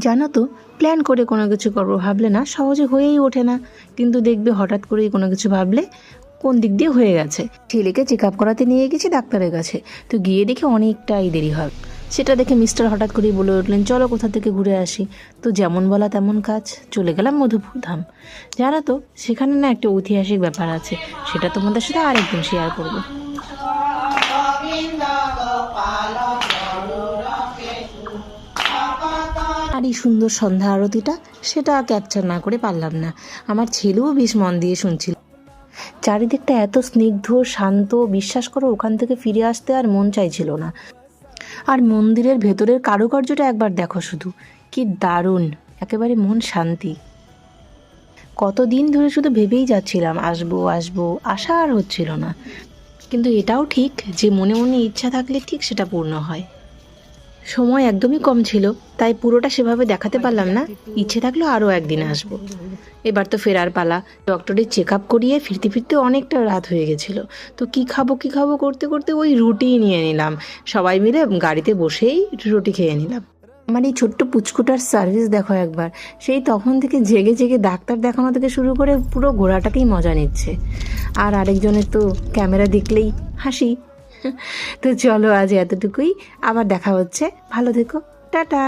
জানো তো, প্ল্যান করে কোনো কিছু করবো ভাবলে না সহজে হয়েই ওঠে না, কিন্তু দেখবে হঠাৎ করেই কোনো কিছু ভাবলে কোন দিক দিয়ে হয়ে গেছে। ছেলেকে চেক আপ করাতে নিয়ে গেছি ডাক্তারের কাছে, তো গিয়ে দেখে অনেকটাই দেরি হয়। সেটা দেখে মিস্টার হঠাৎ করেই বলে উঠলেন, চলো কোথা থেকে ঘুরে আসি। তো যেমন বলা তেমন কাজ, চলে গেলাম মধুপুর ধাম। জানো তো, সেখানে না একটা ঐতিহাসিক ব্যাপার আছে, সেটা তোমাদের সাথে আরেকদিন শেয়ার করবো। আর এই সুন্দর সন্ধ্যা আরতিটা, সেটা ক্যাপচার না করে পারলাম না। আমার ছেলেও বেশ মন দিয়ে শুনছিল। চারিদিকটা এত স্নিগ্ধ শান্ত, বিশ্বাস করো ওখান থেকে ফিরে আসতে আর মন চাইছিল না। আর মন্দিরের ভেতরের কারুকার্যটা একবার দেখো শুধু, কি দারুণ, একেবারে মন শান্তি। কতদিন ধরে শুধু ভেবেই যাচ্ছিলাম আসবো আসবো, আশা আর হচ্ছিল না। কিন্তু এটাও ঠিক যে মনে মনে ইচ্ছা থাকলে ঠিক সেটা পূর্ণ হয়। সময় একদমই কম ছিল, তাই পুরোটা সেভাবে দেখাতে পারলাম না। ইচ্ছে থাকলেও আরও একদিন আসবো। এবার তো ফেরার পালা। ডক্টরের চেক আপ করিয়ে ফিরতে ফিরতে অনেকটা রাত হয়ে গেছিলো। তো কী খাবো করতে করতে ওই রুটিই নিয়ে নিলাম। সবাই মিলে গাড়িতে বসেই রুটি খেয়ে নিলাম। আমার এই ছোট্ট পুচকুটার সার্ভিস দেখো একবার, সেই তখন থেকে জেগে জেগে ডাক্তার দেখানো থেকে শুরু করে পুরো ঘোরাটাকেই মজা নিচ্ছে। আর আরেকজনের তো ক্যামেরা দেখলেই হাসি। তো চলো আজ এতটুকুই, আবার দেখা হচ্ছে, ভালো থেকো, টাটা।